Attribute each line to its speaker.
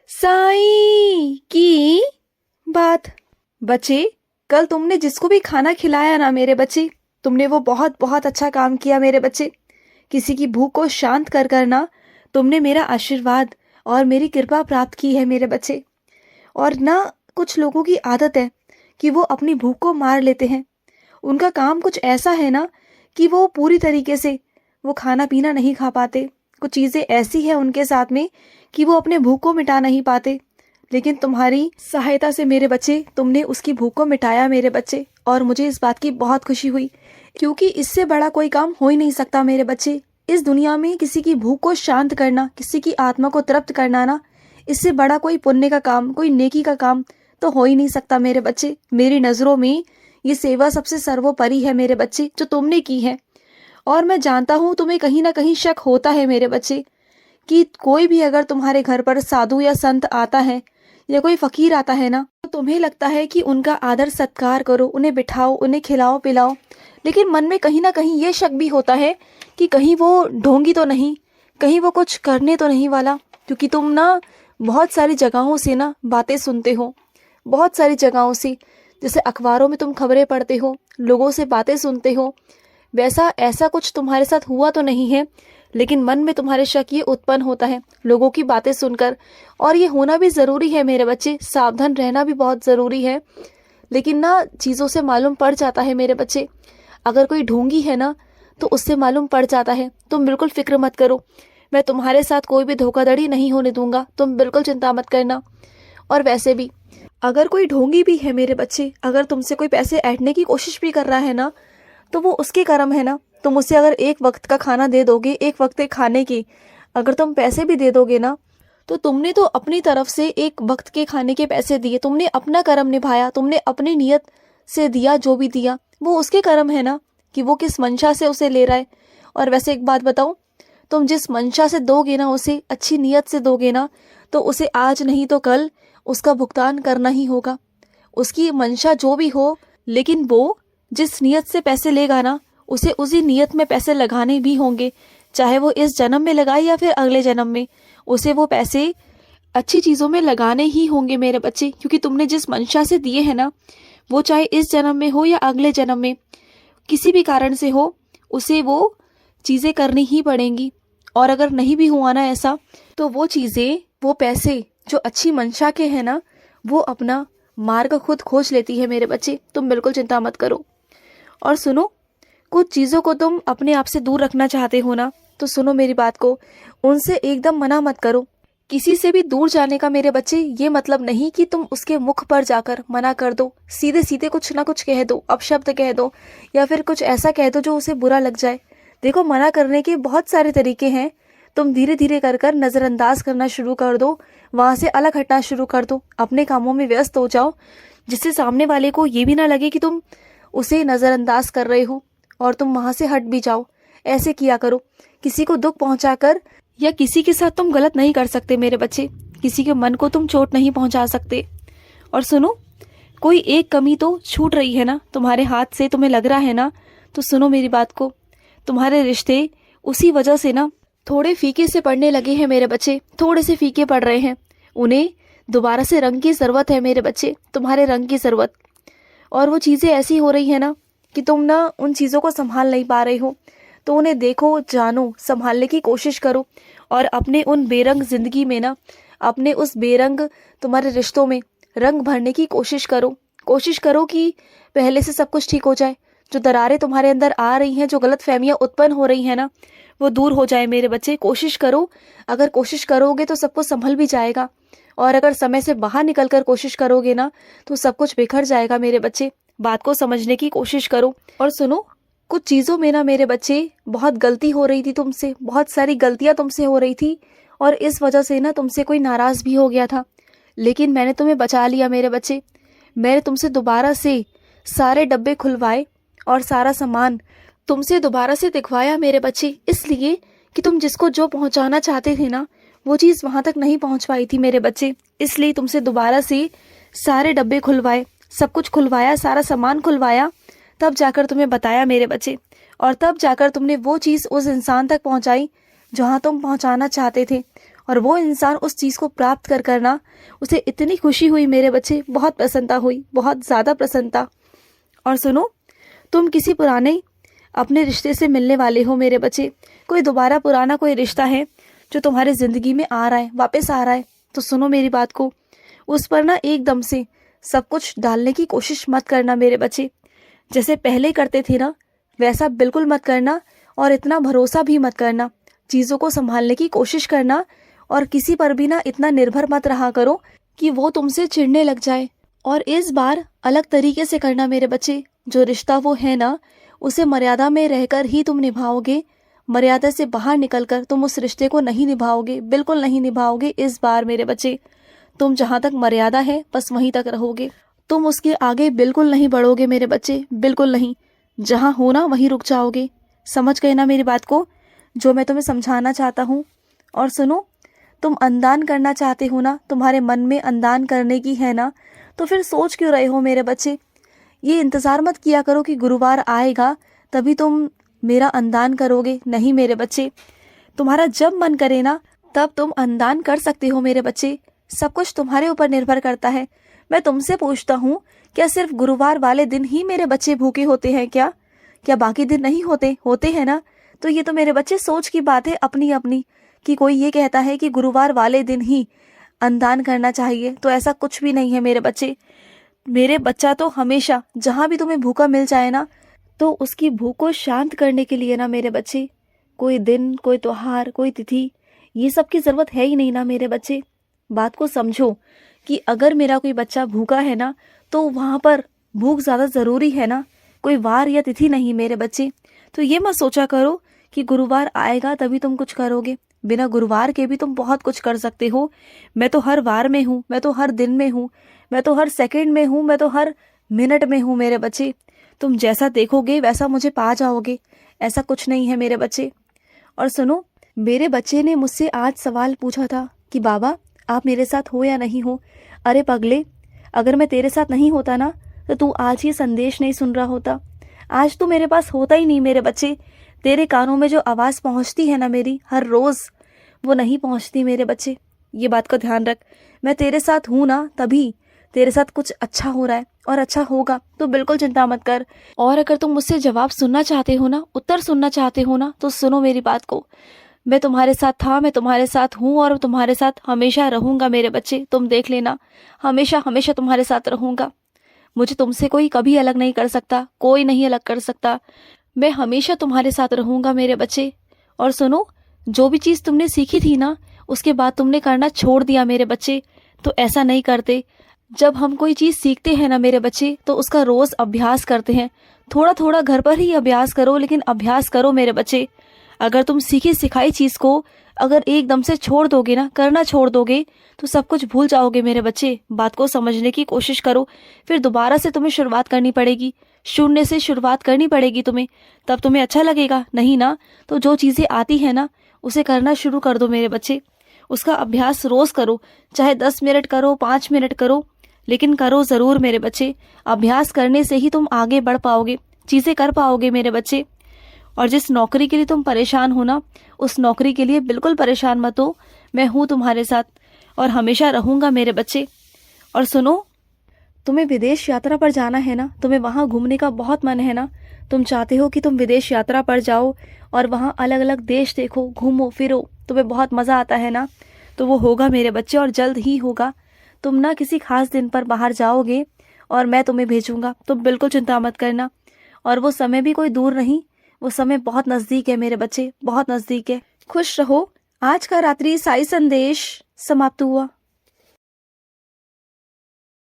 Speaker 1: साईं की बात। बच्चे, कल तुमने जिसको भी खाना खिलाया ना मेरे बच्चे, तुमने वो बहुत बहुत अच्छा काम किया मेरे बच्चे। किसी की भूख को शांत कर कर ना तुमने मेरा आशीर्वाद और मेरी कृपा प्राप्त की है मेरे बच्चे। और ना कुछ लोगों की आदत है कि वो अपनी भूख को मार लेते हैं। उनका काम कुछ ऐसा है ना कि वो पूरी तरीके से वो खाना पीना नहीं खा पाते। कुछ चीज़ें ऐसी है उनके साथ में कि वो अपने भूख को मिटा नहीं पाते। लेकिन तुम्हारी सहायता से मेरे बच्चे तुमने उसकी भूख को मिटाया मेरे बच्चे, और मुझे इस बात की बहुत खुशी हुई, क्योंकि इससे बड़ा कोई काम हो ही नहीं सकता मेरे बच्चे। इस दुनिया में किसी की भूख को शांत करना, किसी की आत्मा को तृप्त करना ना, इससे बड़ा कोई पुण्य का काम, कोई नेकी का काम तो हो ही नहीं सकता मेरे बच्चे। मेरी नज़रों में ये सेवा सबसे सर्वोपरि है मेरे बच्चे, जो तुमने की है। और मैं जानता हूँ तुम्हें कहीं ना कहीं शक होता है मेरे बच्चे कि कोई भी अगर तुम्हारे घर पर साधु या संत आता है या कोई फकीर आता है ना, तो तुम्हें लगता है कि उनका आदर सत्कार करो, उन्हें बिठाओ, उन्हें खिलाओ पिलाओ। लेकिन मन में कहीं ना कहीं ये शक भी होता है कि कहीं वो ढोंगी तो नहीं, कहीं वो कुछ करने तो नहीं वाला। क्योंकि तुम ना बहुत सारी जगहों से ना बातें सुनते हो, बहुत सारी जगहों से, जैसे अखबारों में तुम खबरें पढ़ते हो, लोगों से बातें सुनते हो। वैसा ऐसा कुछ तुम्हारे साथ हुआ तो नहीं है, लेकिन मन में तुम्हारे शक ये उत्पन्न होता है लोगों की बातें सुनकर। और ये होना भी ज़रूरी है मेरे बच्चे, सावधान रहना भी बहुत ज़रूरी है। लेकिन ना चीज़ों से मालूम पड़ जाता है मेरे बच्चे। अगर कोई ढोंगी है ना तो उससे मालूम पड़ जाता है। तुम बिल्कुल फिक्र मत करो, मैं तुम्हारे साथ कोई भी धोखाधड़ी नहीं होने दूंगा, तुम बिल्कुल चिंता मत करना। और वैसे भी अगर कोई ढोंगी भी है मेरे बच्चे, अगर तुमसे कोई पैसे ऐंठने की कोशिश भी कर रहा है ना, तो वो उसके कर्म है ना। तुम उसे अगर एक वक्त का खाना दे दोगे, एक वक्त के खाने की अगर तुम पैसे भी दे दोगे ना, तो तुमने तो अपनी तरफ से एक वक्त के खाने के पैसे दिए, तुमने अपना कर्म निभाया, तुमने अपनी नियत से दिया। जो भी दिया वो उसके कर्म है ना, कि वो किस मंशा से उसे ले रहा है। और वैसे एक बात बताऊं, तुम जिस मंशा से दोगे ना, उसे अच्छी नियत से दोगे ना, तो उसे आज नहीं तो कल उसका भुगतान करना ही होगा। उसकी मंशा जो भी हो, लेकिन वो जिस नियत से पैसे लेगा ना, उसे उसी नियत में पैसे लगाने भी होंगे। चाहे वो इस जन्म में लगाए या फिर अगले जन्म में, उसे वो पैसे अच्छी चीज़ों में लगाने ही होंगे मेरे बच्चे। क्योंकि तुमने जिस मंशा से दिए हैं ना, वो चाहे इस जन्म में हो या अगले जन्म में, किसी भी कारण से हो, उसे वो चीज़ें करनी ही पड़ेंगी। और अगर नहीं भी हुआ ना ऐसा, तो वो चीज़ें, वो पैसे जो अच्छी मंशा के हैं ना, वो अपना मार्ग खुद खोज लेती है मेरे बच्चे। तुम बिल्कुल चिंता मत करो। और सुनो, कुछ चीज़ों को तुम अपने आप से दूर रखना चाहते हो ना, तो सुनो मेरी बात को, उनसे एकदम मना मत करो। किसी से भी दूर जाने का मेरे बच्चे ये मतलब नहीं कि तुम उसके मुख पर जाकर मना कर दो, सीधे सीधे कुछ ना कुछ कह दो, अपशब्द कह दो, या फिर कुछ ऐसा कह दो जो उसे बुरा लग जाए। देखो, मना करने के बहुत सारे तरीके हैं। तुम धीरे धीरे कर कर नज़रअंदाज करना शुरू कर दो, वहाँ से अलग हटना शुरू कर दो, अपने कामों में व्यस्त हो जाओ, जिससे सामने वाले को ये भी ना लगे कि तुम उसे नज़रअंदाज कर रहे हो और तुम वहाँ से हट भी जाओ। ऐसे किया करो। किसी को दुख पहुँचाकर या किसी के साथ तुम गलत नहीं कर सकते मेरे बच्चे, किसी के मन को तुम चोट नहीं पहुँचा सकते। और सुनो, कोई एक कमी तो छूट रही है ना तुम्हारे हाथ से, तुम्हें लग रहा है ना, तो सुनो मेरी बात को। तुम्हारे रिश्ते उसी वजह से ना थोड़े फीके से पड़ने लगे हैं मेरे बच्चे, थोड़े से फीके पड़ रहे हैं। उन्हें दोबारा से रंग की ज़रूरत है मेरे बच्चे, तुम्हारे रंग की ज़रूरत। और वो चीज़ें ऐसी हो रही है ना कि तुम ना उन चीज़ों को संभाल नहीं पा रहे हो। तो उन्हें देखो, जानो, संभालने की कोशिश करो। और अपने उन बेरंग ज़िंदगी में ना, अपने उस बेरंग तुम्हारे रिश्तों में रंग भरने की कोशिश करो। कोशिश करो कि पहले से सब कुछ ठीक हो जाए। जो दरारें तुम्हारे अंदर आ रही हैं, जो गलत फहमियाँ उत्पन्न हो रही हैं ना, वो दूर हो जाए मेरे बच्चे। कोशिश करो, अगर कोशिश करोगे तो सब कुछ संभल भी जाएगा। और अगर समय से बाहर निकल कर कोशिश करोगे ना, तो सब कुछ बिखर जाएगा मेरे बच्चे। बात को समझने की कोशिश करो। और सुनो, कुछ चीज़ों में ना मेरे बच्चे बहुत गलती हो रही थी तुमसे, बहुत सारी गलतियां तुमसे हो रही थी, और इस वजह से ना तुमसे कोई नाराज़ भी हो गया था। लेकिन मैंने तुम्हें बचा लिया मेरे बच्चे। मैंने तुमसे दोबारा से सारे डब्बे खुलवाए और सारा सामान तुमसे दोबारा से दिखवाया मेरे बच्चे, इसलिए कि तुम जिसको जो पहुंचाना चाहते थे ना, वो चीज़ वहां तक नहीं पहुंच पाई थी मेरे बच्चे। इसलिए तुमसे दोबारा से सारे डब्बे खुलवाए, सब कुछ खुलवाया, सारा सामान खुलवाया, तब जाकर तुम्हें बताया मेरे बच्चे। और तब जाकर तुमने वो चीज़ उस इंसान तक पहुंचाई जहां तुम पहुंचाना चाहते थे। और वो इंसान उस चीज़ को प्राप्त कर करना उसे इतनी खुशी हुई मेरे बच्चे, बहुत प्रसन्नता हुई, बहुत ज़्यादा प्रसन्नता। और सुनो, तुम किसी पुराने अपने रिश्ते से मिलने वाले हो मेरे बच्चे। कोई दोबारा पुराना कोई रिश्ता है जो तुम्हारे ज़िंदगी में आ रहा है, वापस आ रहा है। तो सुनो मेरी बात को, उस पर ना एकदम से सब कुछ डालने की कोशिश मत करना मेरे बच्चे। जैसे पहले करते थे ना, वैसा बिल्कुल मत करना, और इतना भरोसा भी मत करना। चीज़ों को संभालने की कोशिश करना, और किसी पर भी ना इतना निर्भर मत रहा करो कि वो तुमसे चिढ़ने लग जाए। और इस बार अलग तरीके से करना मेरे बच्चे। जो रिश्ता वो है ना, उसे मर्यादा में रहकर ही तुम निभाओगे। मर्यादा से बाहर निकलकर तुम उस रिश्ते को नहीं निभाओगे, बिल्कुल नहीं निभाओगे इस बार मेरे बच्चे। तुम जहाँ तक मर्यादा है बस वहीं तक रहोगे, तुम उसके आगे बिल्कुल नहीं बढ़ोगे मेरे बच्चे, बिल्कुल नहीं। जहाँ हो ना वहीं रुक जाओगे। समझ गए ना मेरी बात को, जो मैं तुम्हें समझाना चाहता हूँ। और सुनो, तुम अंदान करना चाहते हो ना, तुम्हारे मन में अंदान करने की है ना, तो फिर सोच क्यों रहे हो मेरे बच्चे। ये इंतज़ार मत किया करो कि गुरुवार आएगा तभी तुम मेरा अंदान करोगे। नहीं मेरे बच्चे, तुम्हारा जब मन करे ना तब तुम अंदान कर सकते हो मेरे बच्चे। सब कुछ तुम्हारे ऊपर निर्भर करता है। मैं तुमसे पूछता हूँ, क्या सिर्फ गुरुवार वाले दिन ही मेरे बच्चे भूखे होते हैं क्या? क्या बाकी दिन नहीं होते? होते हैं ना। तो ये तो मेरे बच्चे सोच की बात है अपनी अपनी, कि कोई ये कहता है कि गुरुवार वाले दिन ही अंदान करना चाहिए, तो ऐसा कुछ भी नहीं है मेरे बच्चे। मेरे बच्चा तो हमेशा जहाँ भी तुम्हें भूखा मिल जाए ना, तो उसकी भूख को शांत करने के लिए ना मेरे बच्चे, कोई दिन, कोई त्योहार, कोई तिथि, ये सब की ज़रूरत है ही नहीं ना मेरे बच्चे। बात को समझो कि अगर मेरा कोई बच्चा भूखा है ना, तो वहाँ पर भूख ज़्यादा ज़रूरी है ना, कोई वार या तिथि नहीं मेरे बच्चे। तो ये मत सोचा करो कि गुरुवार आएगा तभी तुम कुछ करोगे। बिना गुरुवार के भी तुम बहुत कुछ कर सकते हो। मैं तो हर वार में हूँ, मैं तो हर दिन में हूँ, मैं तो हर सेकंड में हूँ, मैं तो हर मिनट में हूँ मेरे बच्चे। तुम जैसा देखोगे वैसा मुझे पा जाओगे, ऐसा कुछ नहीं है मेरे बच्चे। और सुनो, मेरे बच्चे ने मुझसे आज सवाल पूछा था कि बाबा आप मेरे साथ हो या नहीं हो। अरे पगले, अगर मैं तेरे साथ नहीं होता ना, तो तू आज ये संदेश नहीं सुन रहा होता, आज तू मेरे पास होता ही नहीं मेरे बच्चे। तेरे कानों में जो आवाज़ पहुंचती है ना मेरी हर रोज़, वो नहीं पहुंचती मेरे बच्चे। ये बात को ध्यान रख, मैं तेरे साथ हूँ ना, तभी तेरे साथ कुछ अच्छा हो रहा है और अच्छा होगा, तो बिल्कुल चिंता मत कर। और अगर तुम मुझसे जवाब सुनना चाहते हो ना, उत्तर सुनना चाहते हो ना, तो सुनो मेरी बात को। मैं तुम्हारे साथ था, मैं तुम्हारे साथ हूँ और तुम्हारे साथ हमेशा रहूंगा मेरे बच्चे। तुम देख लेना, हमेशा हमेशा तुम्हारे साथ रहूंगा। मुझे तुमसे कोई कभी अलग नहीं कर सकता, कोई नहीं अलग कर सकता। मैं हमेशा तुम्हारे साथ रहूंगा मेरे बच्चे। और सुनो, जो भी चीज़ तुमने सीखी थी ना, उसके बाद तुमने करना छोड़ दिया मेरे बच्चे, तो ऐसा नहीं करते। जब हम कोई चीज़ सीखते हैं ना मेरे बच्चे, तो उसका रोज़ अभ्यास करते हैं। थोड़ा थोड़ा घर पर ही अभ्यास करो, लेकिन अभ्यास करो मेरे बच्चे। अगर तुम सीखी सिखाई चीज़ को अगर एकदम से छोड़ दोगे ना, करना छोड़ दोगे, तो सब कुछ भूल जाओगे मेरे बच्चे। बात को समझने की कोशिश करो, फिर दोबारा से तुम्हें शुरुआत करनी पड़ेगी, शून्य से शुरुआत करनी पड़ेगी तुम्हें, तब तुम्हें अच्छा लगेगा। नहीं ना, तो जो चीज़ें आती है ना, उसे करना शुरू कर दो मेरे बच्चे। उसका अभ्यास रोज़ करो, चाहे 10 मिनट करो, 5 मिनट करो, लेकिन करो ज़रूर मेरे बच्चे। अभ्यास करने से ही तुम आगे बढ़ पाओगे, चीज़ें कर पाओगे मेरे बच्चे। और जिस नौकरी के लिए तुम परेशान हो ना, उस नौकरी के लिए बिल्कुल परेशान मत हो। मैं हूँ तुम्हारे साथ और हमेशा रहूँगा मेरे बच्चे। और सुनो, तुम्हें विदेश यात्रा पर जाना है ना, तुम्हें वहाँ घूमने का बहुत मन है ना, तुम चाहते हो कि तुम विदेश यात्रा पर जाओ और वहाँ अलग अलग देश देखो, घूमो फिरो, तुम्हें बहुत मज़ा आता है ना, तो वो होगा मेरे बच्चे और जल्द ही होगा। तुम ना किसी खास दिन पर बाहर जाओगे और मैं तुम्हें भेजूंगा, तुम बिल्कुल चिंता मत करना। और वो समय भी कोई दूर नहीं, वो समय बहुत नज़दीक है मेरे बच्चे, बहुत नज़दीक है। खुश रहो। आज का रात्रि साई संदेश समाप्त हुआ।